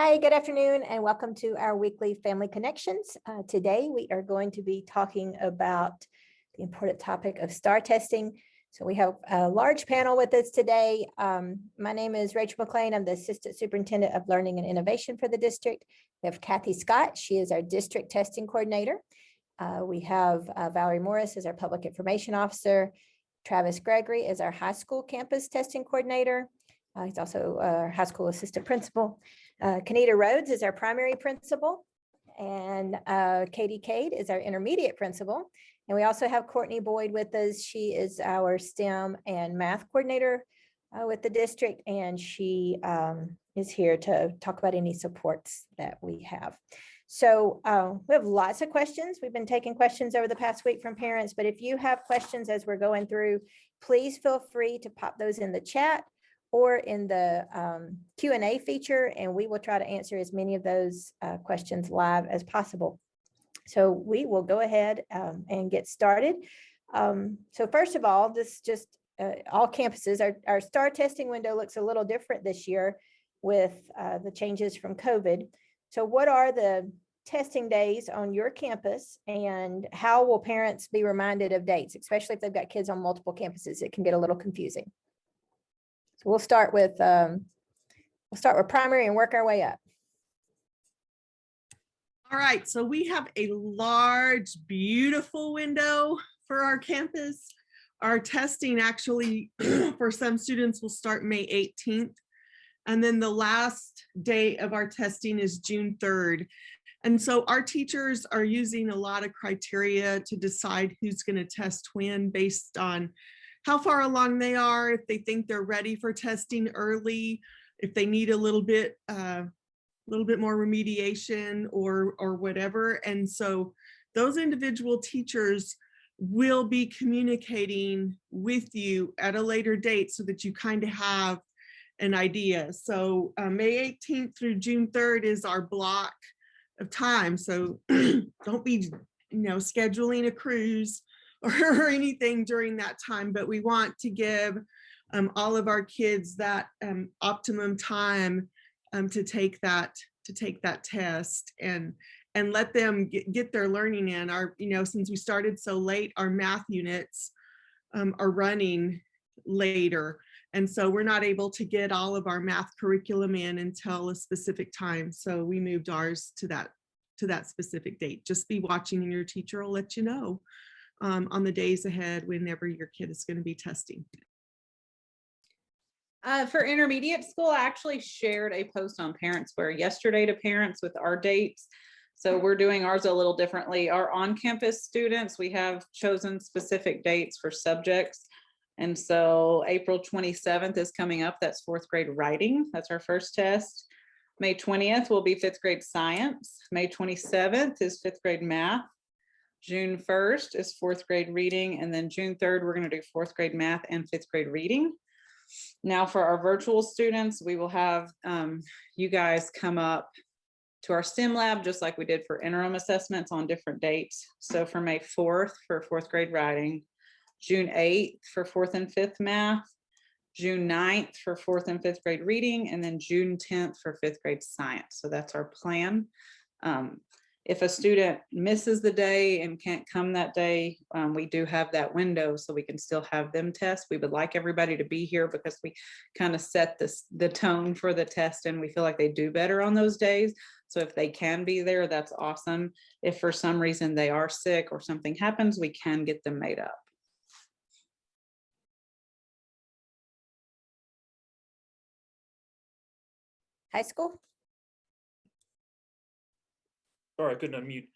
Hi, good afternoon, and welcome to our weekly Family Connections. Today, we are going to be talking about the important topic of STAAR testing. So we have a large panel with us today. My name is Rachel McLean. I'm the Assistant Superintendent of Learning and Innovation for the district. We have Kathy Scott. She is our District Testing Coordinator. We have Valerie Morris as our Public Information Officer. Travis Gregory is our High School Campus Testing Coordinator. He's also our High School Assistant Principal. Kanita Rhodes is our primary principal, and Katie Cade is our intermediate principal. And we also have Courtney Boyd with us. She is our STEM and math coordinator with the district, and she is here to talk about any supports that we have. So we have lots of questions. We've been taking questions over the past week from parents, but if you have questions as we're going through, please feel free to pop those in the chat or in the Q&A feature, and we will try to answer as many of those questions live as possible. So we will go ahead and get started. So first of all, this just all campuses, our STAAR testing window looks a little different this year with the changes from COVID. So what are the testing days on your campus, and how will parents be reminded of dates, especially if they've got kids on multiple campuses? It can get a little confusing. So we'll start with primary and work our way up. All right, so we have a large, beautiful window for our campus. Our testing actually for some students will start May 18th. And then the last day of our testing is June 3rd. And so our teachers are using a lot of criteria to decide who's going to test when based on how far along they are, if they think they're ready for testing early, if they need a little bit more remediation or whatever. And so those individual teachers will be communicating with you at a later date so that you kind of have an idea. So May 18th through June 3rd is our block of time. So don't be, scheduling a cruise or anything during that time, but we want to give all of our kids that optimum time to take that test and let them get their learning in. Our, since we started so late, our math units are running later, and so we're not able to get all of our math curriculum in until a specific time. So we moved ours to that specific date. Just be watching, and your teacher will let you know on the days ahead whenever your kid is going to be testing. For intermediate school, I actually shared a post on Parents Square yesterday to parents with our dates. So we're doing ours a little differently. Our on-campus students, we have chosen specific dates for subjects. And so April 27th is coming up. That's 4th grade writing. That's our first test. May 20th will be 5th grade science. May 27th is 5th grade math. June 1st is 4th grade reading, and then June 3rd, we're going to do 4th grade math and 5th grade reading. Now for our virtual students, we will have you guys come up to our STEM lab, just like we did for interim assessments on different dates. So for May 4th for 4th grade writing, June 8th for 4th and 5th math, June 9th for 4th and 5th grade reading, and then June 10th for 5th grade science. So that's our plan. If a student misses the day and can't come that day, we do have that window so we can still have them test. We would like everybody to be here because we kind of set the tone for the test, and we feel like they do better on those days. So if they can be there, that's awesome. If for some reason they are sick or something happens, we can get them made up. High school? Sorry, I couldn't unmute.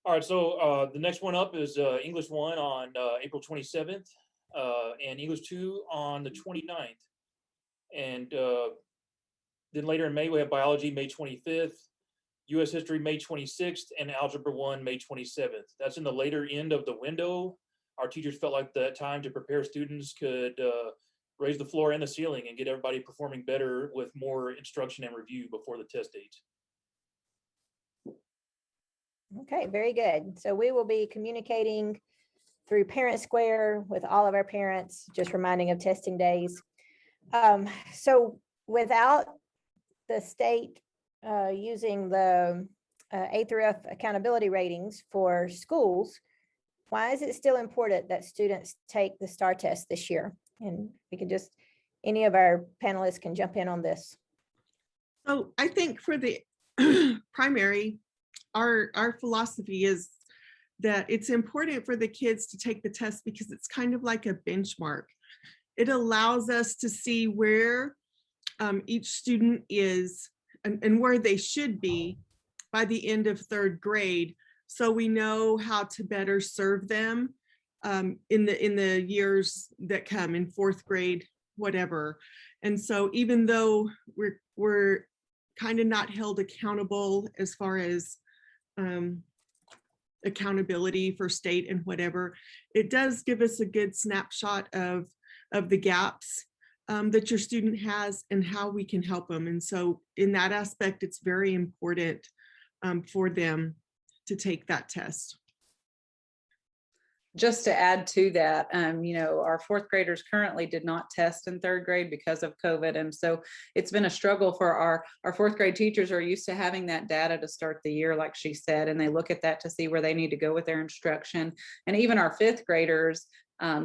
All right, so the next one up is English 1 on April 27th and English 2 on the 29th. And then later in May, we have biology May 25th, US history May 26th, and algebra 1 May 27th. That's in the later end of the window. Our teachers felt like that time to prepare students could raise the floor and the ceiling and get everybody performing better with more instruction and review before the test dates. Okay, very good. So we will be communicating through Parent Square with all of our parents, just reminding of testing days. So without the state using the A through F accountability ratings for schools, why is it still important that students take the STAAR test this year? And we could just, any of our panelists can jump in on this. So I think for the primary, our philosophy is that it's important for the kids to take the test because it's kind of like a benchmark. It allows us to see where each student is and where they should be by the end of third grade, so we know how to better serve them in the years that come, in fourth grade, whatever. And so even though we're kind of not held accountable as far as accountability for state and whatever, it does give us a good snapshot of the gaps that your student has and how we can help them. And so in that aspect, it's very important for them to take that test. Just to add to that, you know, our fourth graders currently did not test in third grade because of COVID. And so it's been a struggle for our fourth grade teachers are used to having that data to start the year, like she said, and they look at that to see where they need to go with their instruction. And even our fifth graders,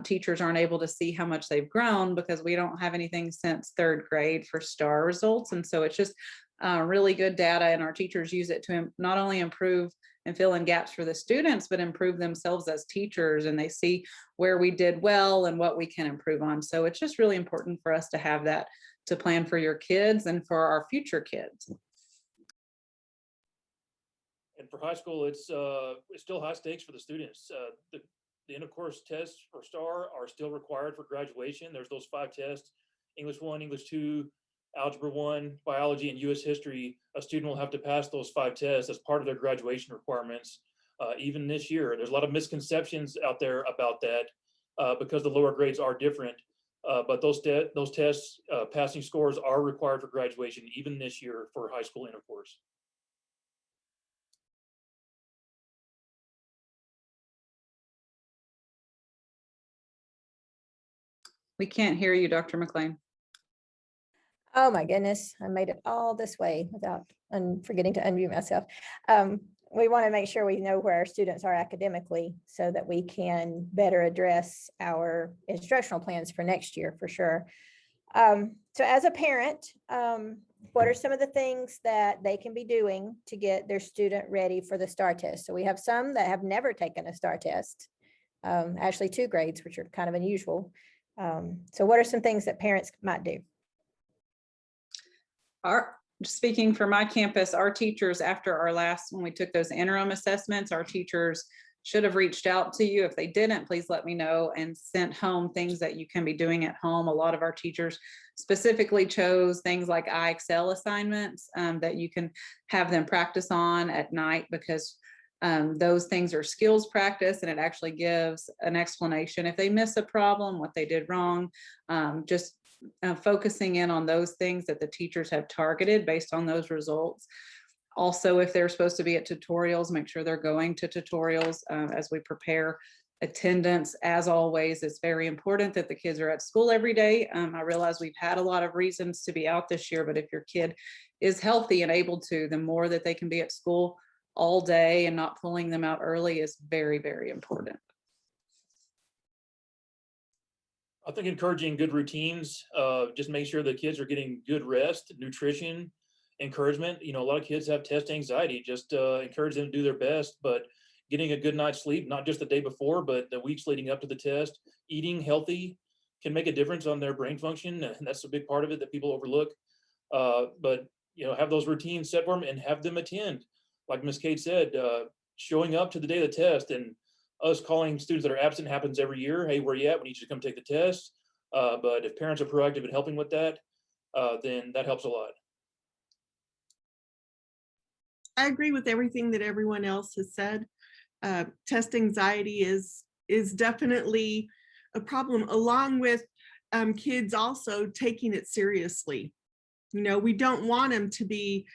teachers aren't able to see how much they've grown because we don't have anything since third grade for STAAR results. And so it's just really good data, and our teachers use it to not only improve and fill in gaps for the students, but improve themselves as teachers, and they see where we did well and what we can improve on. So it's just really important for us to have that to plan for your kids and for our future kids. And for high school, it's still high stakes for the students. The end of course tests for STAAR are still required for graduation. There's those 5 tests: English 1, English 2, Algebra 1, Biology, and US History. A student will have to pass those 5 tests as part of their graduation requirements. Even this year, there's a lot of misconceptions out there about that because the lower grades are different. But those tests, passing scores are required for graduation, even this year for high school intercourse. We can't hear you, Dr. McLean. Oh my goodness, I made it all this way without forgetting to unmute myself. We want to make sure we know where our students are academically so that we can better address our instructional plans for next year for sure. So as a parent, what are some of the things that they can be doing to get their student ready for the STAAR test? So we have some that have never taken a STAAR test, actually 2 grades, which are kind of unusual. So what are some things that parents might do? Speaking for my campus, our teachers, after our last, when we took those interim assessments, our teachers should have reached out to you. If they didn't, please let me know, and sent home things that you can be doing at home. A lot of our teachers specifically chose things like IXL assignments that you can have them practice on at night, because those things are skills practice, and it actually gives an explanation if they miss a problem, what they did wrong, just focusing in on those things that the teachers have targeted based on those results. Also, if they're supposed to be at tutorials, make sure they're going to tutorials as we prepare attendance. As always, it's very important that the kids are at school every day. I realize we've had a lot of reasons to be out this year, but if your kid is healthy and able to, the more that they can be at school all day and not pulling them out early is very, very important. I think encouraging good routines, just make sure the kids are getting good rest, nutrition, encouragement. You know, a lot of kids have test anxiety. Just encourage them to do their best, but getting a good night's sleep, not just the day before, but the weeks leading up to the test. Eating healthy can make a difference on their brain function, and that's a big part of it that people overlook. But you know, have those routines set for them and have them attend. Like Ms. Kate said, showing up to the day of the test, and us calling students that are absent happens every year. Hey, where you at? We need you to come take the test. But if parents are proactive in helping with that, then that helps a lot. I agree with everything that everyone else has said. Test anxiety is definitely a problem, along with kids also taking it seriously. You know, we don't want them to be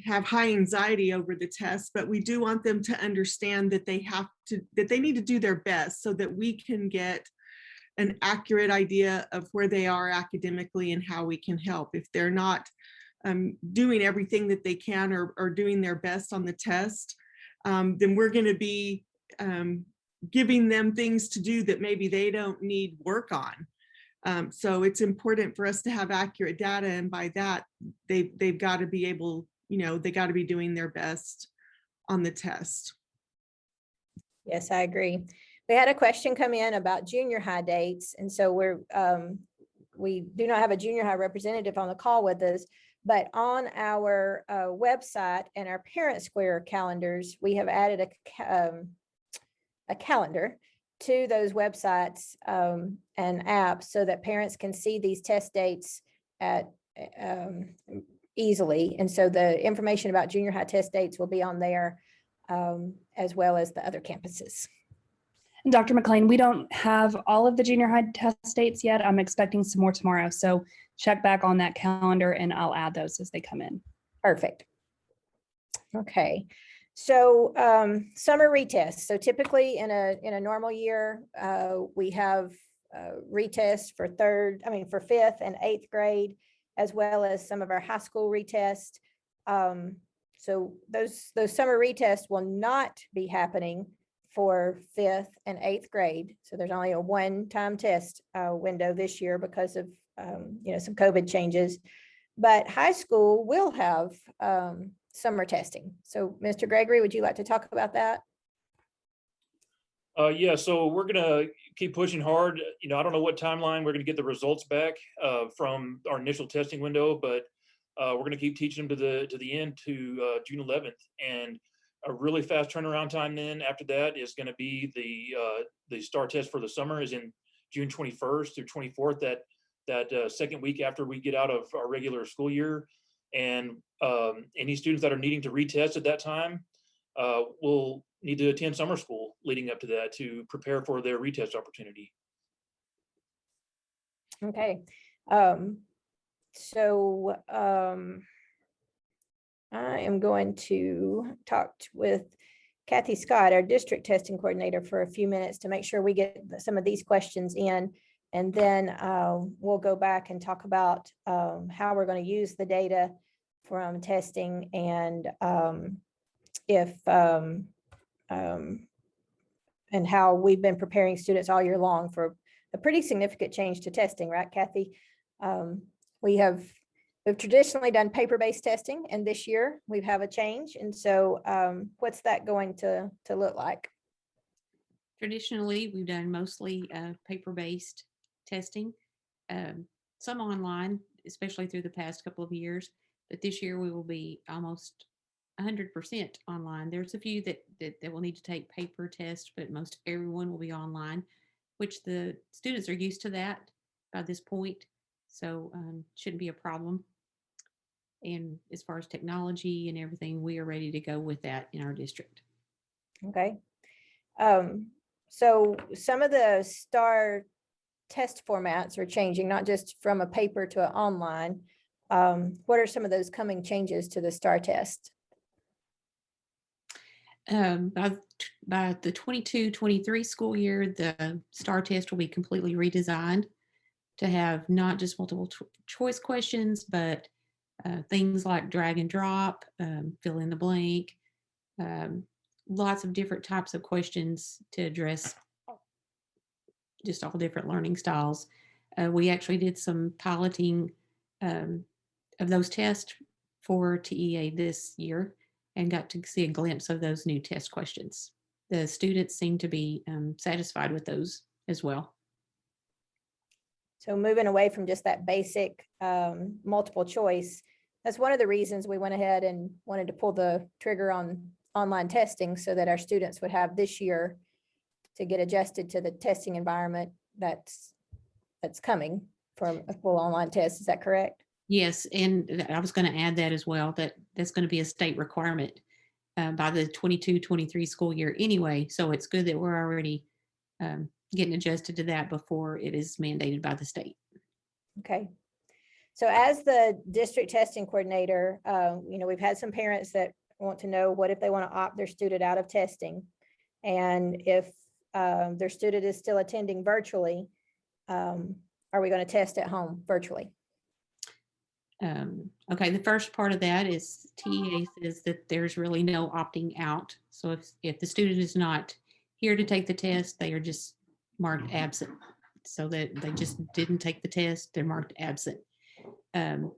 have high anxiety over the test, but we do want them to understand that they need to do their best so that we can get an accurate idea of where they are academically and how we can help. If they're not doing everything that they can or doing their best on the test, then we're going to be giving them things to do that maybe they don't need work on. So it's important for us to have accurate data, and by that, they've got to be able, they got to be doing their best on the test. Yes, I agree. We had a question come in about junior high dates, and so we do not have a junior high representative on the call with us, but on our website and our Parent Square calendars, we have added a calendar to those websites and apps so that parents can see these test dates at easily. And so the information about junior high test dates will be on there, as well as the other campuses. Dr. McLean, we don't have all of the junior high test dates yet. I'm expecting some more tomorrow. So check back on that calendar and I'll add those as they come in. Perfect. Okay. So summer retests. So typically in a normal year, we have retests for for 5th and 8th grade, as well as some of our high school retests. So those summer retests will not be happening for 5th and 8th grade. So there's only a one-time test window this year because of some COVID changes. But high school will have summer testing. So Mr. Gregory, would you like to talk about that? Yeah, so we're gonna keep pushing hard. I don't know what timeline we're gonna get the results back from our initial testing window, but we're gonna keep teaching them to the end to June 11th, and a really fast turnaround time then after that is going to be the STAAR test for the summer is in June 21st through 24th, that second week after we get out of our regular school year. And any students that are needing to retest at that time will need to attend summer school leading up to that to prepare for their retest opportunity. Okay. I am going to talk with Kathy Scott, our district testing coordinator, for a few minutes to make sure we get some of these questions in. And then we'll go back and talk about how we're going to use the data from testing and and how we've been preparing students all year long for a pretty significant change to testing, right, Kathy? We've traditionally done paper-based testing, and this year we have a change. And so what's that going to look like? Traditionally, we've done mostly paper-based testing, some online, especially through the past couple of years. But this year we will be almost 100% online. There's a few that will need to take paper tests, but most everyone will be online, which the students are used to that by this point. So shouldn't be a problem. And as far as technology and everything, we are ready to go with that in our district. Okay. So some of the STAAR test formats are changing, not just from a paper to an online. What are some of those coming changes to the STAAR test? By the 22-23 school year, the STAAR test will be completely redesigned to have not just multiple choice questions, but things like drag and drop, fill in the blank, lots of different types of questions to address just all different learning styles. We actually did some piloting of those tests for TEA this year and got to see a glimpse of those new test questions. The students seem to be satisfied with those as well. So moving away from just that basic multiple choice, that's one of the reasons we went ahead and wanted to pull the trigger on online testing so that our students would have this year to get adjusted to the testing environment that's coming from a full online test. Is that correct? Yes, and I was going to add that as well, that's going to be a state requirement by the 22-23 school year anyway. So it's good that we're already getting adjusted to that before it is mandated by the state. Okay. So as the district testing coordinator, we've had some parents that want to know what if they want to opt their student out of testing, and if their student is still attending virtually, are we going to test at home virtually? Okay, the first part of that is TEA says that there's really no opting out. So if the student is not here to take the test, they are just marked absent. So that they just didn't take the test, they're marked absent. And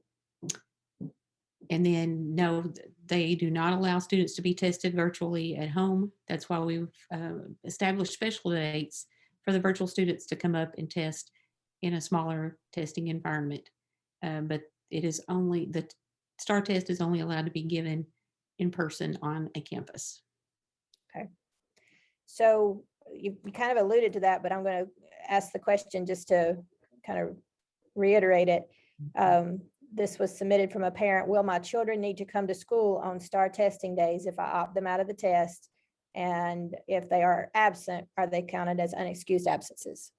then no, they do not allow students to be tested virtually at home. That's why we've established special dates for the virtual students to come up and test in a smaller testing environment. But it is only, the STAAR test is only allowed to be given in person on a campus. Okay. So you kind of alluded to that, but I'm going to ask the question just to kind of reiterate it. This was submitted from a parent. Will my children need to come to school on STAAR testing days if I opt them out of the test? And if they are absent, are they counted as unexcused absences?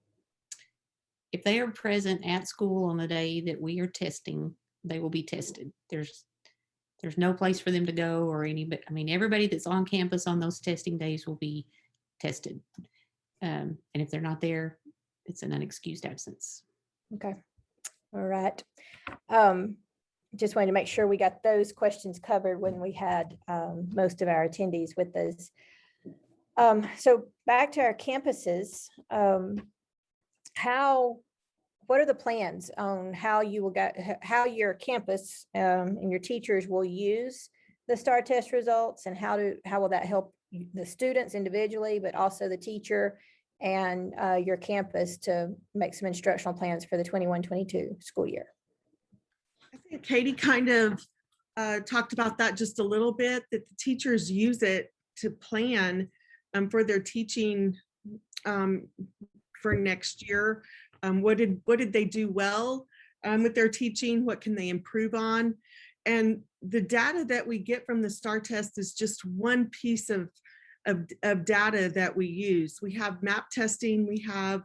If they are present at school on the day that we are testing, they will be tested. There's no place for them to go or anybody. I mean, everybody that's on campus on those testing days will be tested. And if they're not there, it's an unexcused absence. Okay. All right. Just wanted to make sure we got those questions covered when we had most of our attendees with us. So back to our campuses. What are the plans on how you will how your campus and your teachers will use the STAAR test results, and how will that help the students individually, but also the teacher and your campus to make some instructional plans for the 21-22 school year? I think Katie kind of talked about that just a little bit, that the teachers use it to plan for their teaching for next year. What did they do well with their teaching? What can they improve on? And the data that we get from the STAAR test is just one piece of data that we use. We have map testing, we have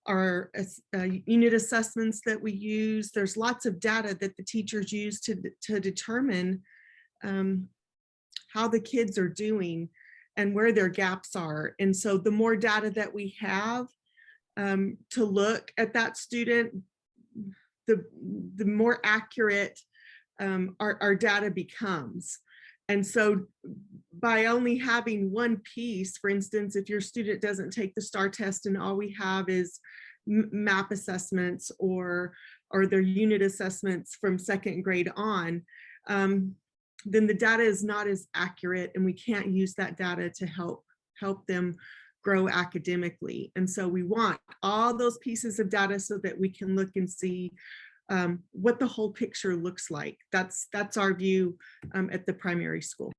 our unit assessments that we use. There's lots of data that the teachers use to determine how the kids are doing and where their gaps are. And so the more data that we have to look at that student, the more accurate our data becomes. And so by only having one piece, for instance, if your student doesn't take the STAAR test and all we have is map assessments or their unit assessments from second grade on, then the data is not as accurate, and we can't use that data to help them grow academically. And so we want all those pieces of data so that we can look and see what the whole picture looks like. That's our view at the primary school.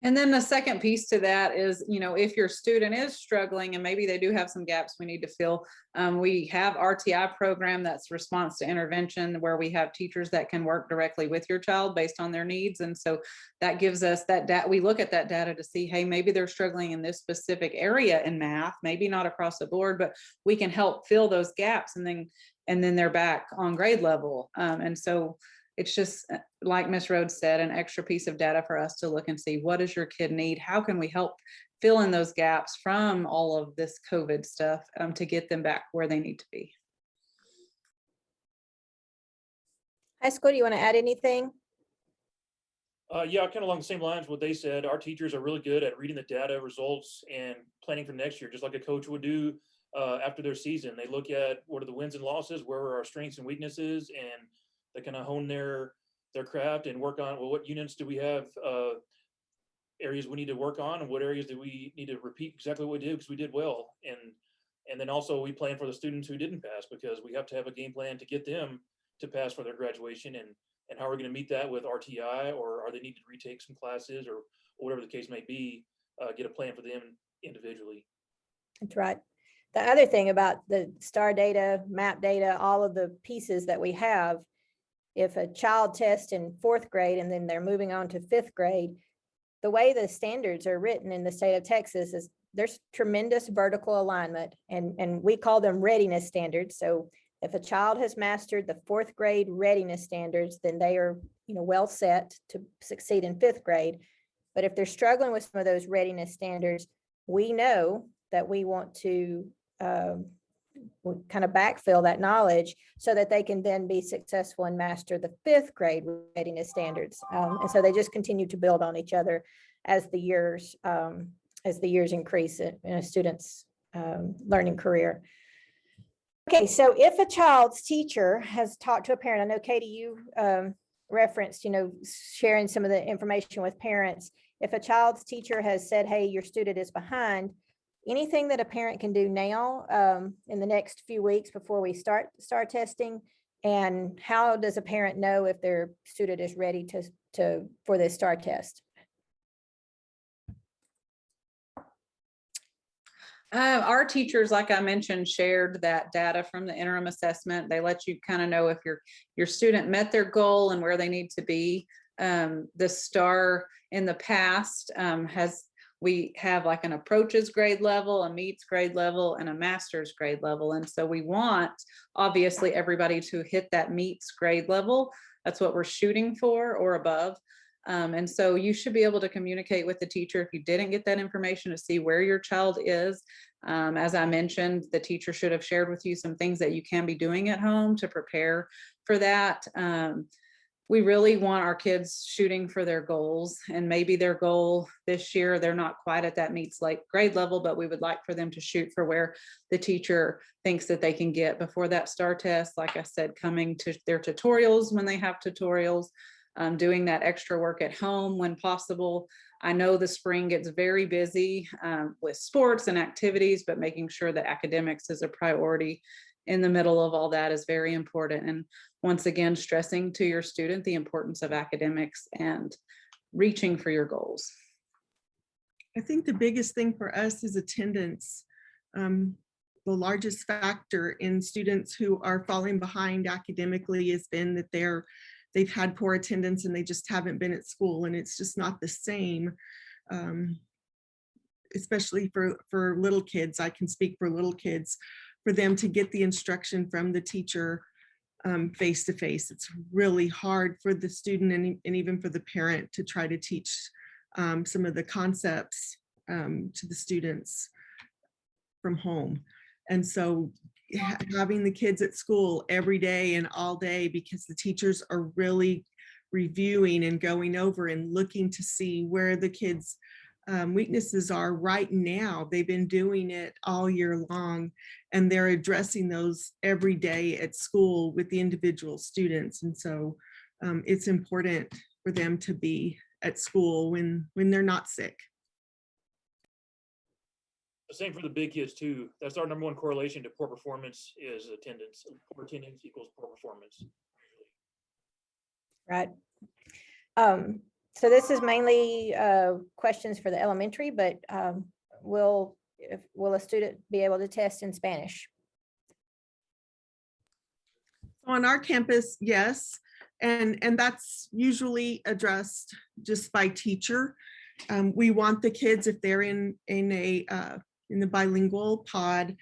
And then the second piece to that is, if your student is struggling and maybe they do have some gaps we need to fill, we have RTI program that's response to intervention, where we have teachers that can work directly with your child based on their needs. And so that gives us that data. We look at that data to see, hey, maybe they're struggling in this specific area in math, maybe not across the board, but we can help fill those gaps, and then they're back on grade level. And so it's just, like Ms. Rhodes said, an extra piece of data for us to look and see, what does your kid need? How can we help fill in those gaps from all of this COVID stuff to get them back where they need to be? High school, do you want to add anything? Yeah, kind of along the same lines what they said. Our teachers are really good at reading the data, results, and planning for next year, just like a coach would do after their season. They look at what are the wins and losses, where are our strengths and weaknesses, and they kind of hone their craft and work on, well, what units do we have, areas we need to work on, and what areas do we need to repeat exactly what we did because we did well. And then also we plan for the students who didn't pass, because we have to have a game plan to get them to pass for their graduation, and how we're going to meet that with RTI, or are they need to retake some classes, or whatever the case may be, get a plan for them individually. That's right. The other thing about the STAAR data, map data, all of the pieces that we have, if a child tests in 4th grade and then they're moving on to 5th grade, the way the standards are written in the state of Texas is there's tremendous vertical alignment, and we call them readiness standards. So if a child has mastered the 4th grade readiness standards, then they are, well set to succeed in 5th grade. But if they're struggling with some of those readiness standards, we know that we want to kind of backfill that knowledge so that they can then be successful and master the 5th grade readiness standards. And so they just continue to build on each other as the years increase in a student's learning career. Okay, so if a child's teacher has talked to a parent, I know Katie, you referenced, sharing some of the information with parents. If a child's teacher has said, hey, your student is behind, anything that a parent can do now in the next few weeks before we start STAAR testing, and how does a parent know if their student is ready for this STAAR test? Our teachers, like I mentioned, shared that data from the interim assessment. They let you kind of know if your student met their goal and where they need to be. The STAAR in the past we have like an approaches grade level, a meets grade level, and a master's grade level. And so we want, obviously, everybody to hit that meets grade level. That's what we're shooting for or above. And so you should be able to communicate with the teacher if you didn't get that information to see where your child is. As I mentioned, the teacher should have shared with you some things that you can be doing at home to prepare for that. We really want our kids shooting for their goals, and maybe their goal this year, they're not quite at that meets like grade level, but we would like for them to shoot for where the teacher thinks that they can get before that STAAR test. Like I said, coming to their tutorials when they have tutorials, doing that extra work at home when possible. I know the spring gets very busy with sports and activities, but making sure that academics is a priority in the middle of all that is very important. And once again, stressing to your student the importance of academics and reaching for your goals. I think the biggest thing for us is attendance. The largest factor in students who are falling behind academically has been that they've had poor attendance and they just haven't been at school, and it's just not the same, especially for little kids. I can speak for little kids, for them to get the instruction from the teacher face to face. It's really hard for the student and even for the parent to try to teach some of the concepts to the students from home. And so having the kids at school every day and all day, because the teachers are really reviewing and going over and looking to see where the kids' weaknesses are right now. They've been doing it all year long, and they're addressing those every day at school with the individual students. And so it's important for them to be at school when they're not sick. The same for the big kids too. That's our #1 correlation to poor performance is attendance. Poor attendance equals poor performance. Right. So this is mainly questions for the elementary, but will a student be able to test in Spanish? On our campus, yes, and that's usually addressed just by teacher. We want the kids, if they're in the bilingual pod,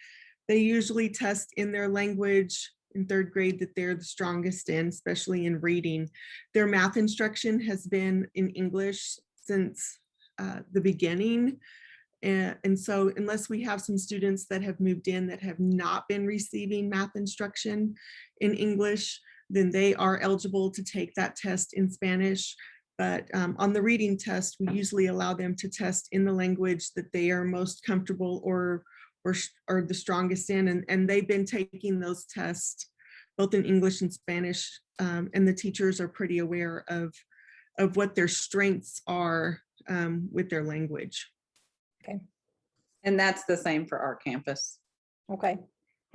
they usually test in their language in 3rd grade that they're the strongest in, especially in reading. Their math instruction has been in English since the beginning. And so unless we have some students that have moved in that have not been receiving math instruction in English, then they are eligible to take that test in Spanish. But on the reading test, we usually allow them to test in the language that they are most comfortable or the strongest in. And they've been taking those tests both in English and Spanish. And the teachers are pretty aware of what their strengths are with their language. Okay. And that's the same for our campus. Okay.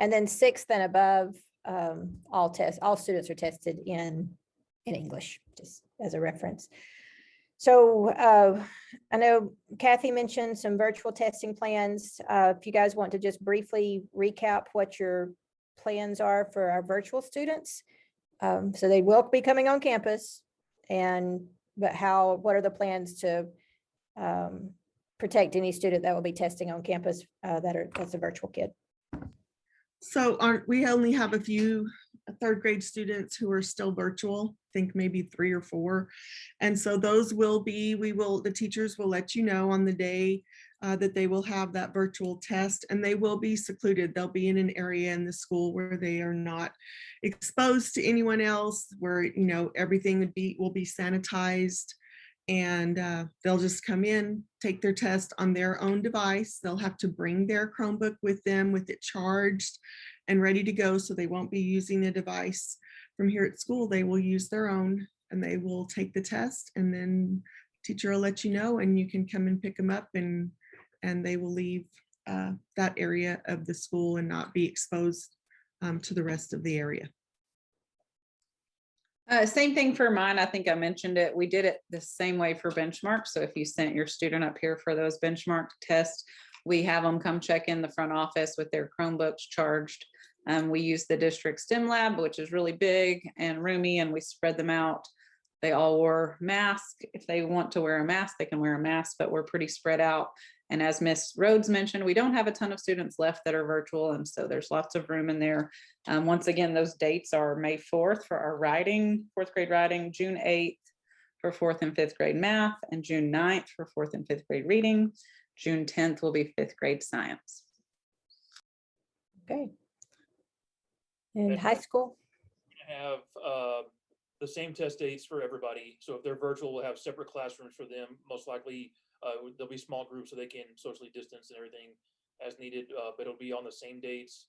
And then 6th and above, all students are tested in English, just as a reference. So I know Kathy mentioned some virtual testing plans. If you guys want to just briefly recap what your plans are for our virtual students. So they will be coming on campus, but what are the plans to protect any student that will be testing on campus that's a virtual kid? So we only have a few 3rd grade students who are still virtual, I think maybe 3 or 4. And so those will be, the teachers will let you know on the day that they will have that virtual test, and they will be secluded. They'll be in an area in the school where they are not exposed to anyone else, where, you know, everything will be sanitized, and they'll just come in, take their test on their own device. They'll have to bring their Chromebook with them with it charged and ready to go, so they won't be using a device from here at school. They will use their own, and they will take the test, and then teacher will let you know, and you can come and pick them up, and they will leave that area of the school and not be exposed to the rest of the area. Same thing for mine. I think I mentioned it. We did it the same way for benchmark. So if you sent your student up here for those benchmark tests, we have them come check in the front office with their Chromebooks charged. We use the district STEM lab, which is really big and roomy, and we spread them out. They all wore masks. If they want to wear a mask, they can wear a mask, but we're pretty spread out. And as Ms. Rhodes mentioned, we don't have a ton of students left that are virtual, and so there's lots of room in there. Once again, those dates are May 4th for our writing, 4th grade writing, June 8th for 4th and 5th grade math, and June 9th for 4th and 5th grade reading. June 10th will be 5th grade science. Okay. And high school? Have the same test dates for everybody. So if they're virtual, we'll have separate classrooms for them. Most likely there'll be small groups so they can socially distance and everything as needed, but it'll be on the same dates.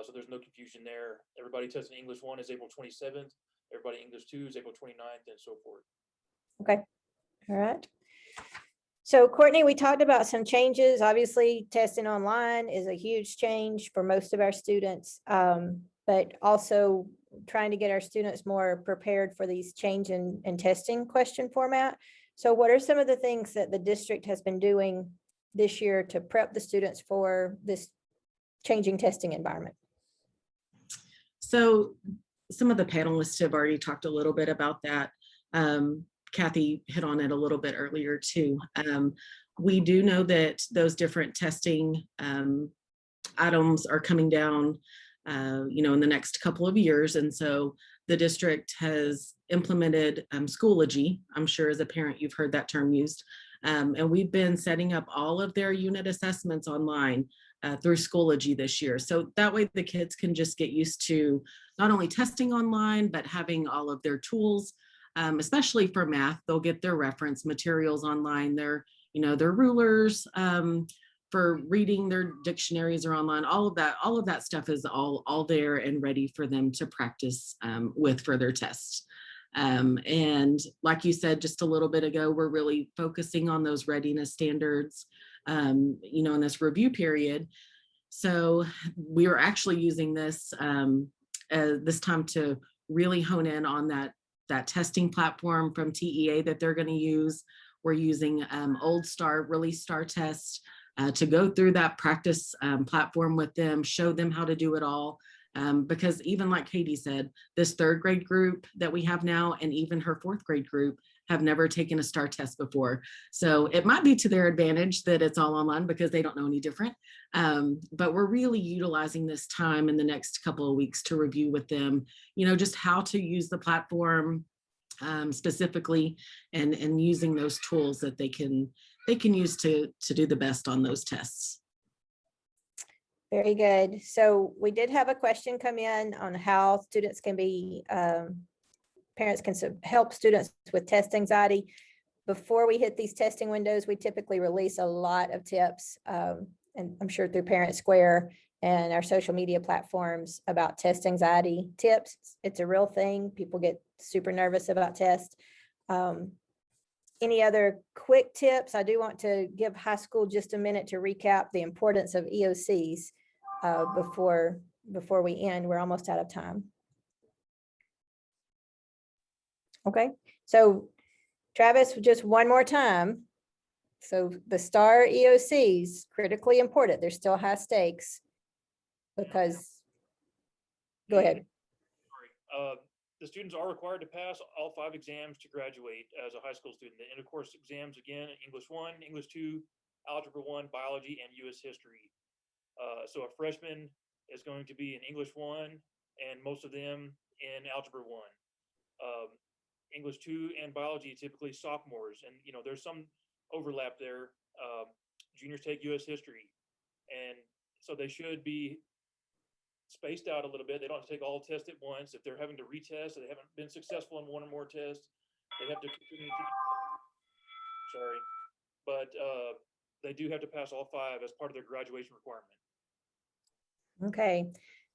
So there's no confusion there. Everybody testing English 1 is April 27th. Everybody English 2 is April 29th, and so forth. Okay. All right. So Courtney, we talked about some changes. Obviously, testing online is a huge change for most of our students, but also trying to get our students more prepared for these change in testing question format. So what are some of the things that the district has been doing this year to prep the students for this changing testing environment? So some of the panelists have already talked a little bit about that. Kathy hit on it a little bit earlier too. We do know that those different testing items are coming down in the next couple of years. And so the district has implemented Schoology. I'm sure as a parent, you've heard that term used. And we've been setting up all of their unit assessments online through Schoology this year. So that way the kids can just get used to not only testing online, but having all of their tools, especially for math. They'll get their reference materials online, their rulers, for reading, their dictionaries are online. All of that stuff is all there and ready for them to practice with for their tests. And like you said just a little bit ago, we're really focusing on those readiness standards, in this review period. So we are actually using this time to really hone in on that testing platform from TEA that they're going to use. We're using old STAAR, release STAAR tests, to go through that practice platform with them, show them how to do it all. Because even like Katie said, this 3rd grade group that we have now, and even her 4th grade group, have never taken a STAAR test before. So it might be to their advantage that it's all online because they don't know any different. But we're really utilizing this time in the next couple of weeks to review with them, just how to use the platform specifically, and using those tools that they can use to do the best on those tests. Very good. So we did have a question come in on how students can be, parents can help students with test anxiety. Before we hit these testing windows, we typically release a lot of tips, and I'm sure through Parent Square and our social media platforms about test anxiety tips. It's a real thing. People get super nervous about tests. Any other quick tips? I do want to give high school just a minute to recap the importance of EOCs before we end. We're almost out of time. Okay, so Travis, just one more time. So the STAAR EOCs, critically important. They're still high stakes because, go ahead. Sorry. The students are required to pass all 5 exams to graduate as a high school student. The end of course exams, again, English 1, English 2, Algebra 1, Biology, and U.S. History. So a freshman is going to be in English 1, and most of them in Algebra 1. English 2 and Biology typically sophomores, and there's some overlap there. juniors take US history. And so they should be spaced out a little bit. They don't have to take all tests at once. If they're having to retest, or they haven't been successful in one or more tests, they have to continue to, sorry, but they do have to pass all 5 as part of their graduation requirement. Okay,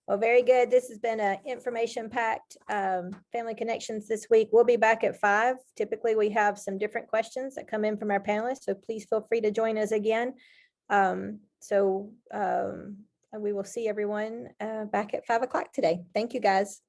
well, very good. This has been a information-packed Family Connections this week. We'll be back at 5. Typically, we have some different questions that come in from our panelists, so please feel free to join us again. We will see everyone back at 5 o'clock today. Thank you, guys.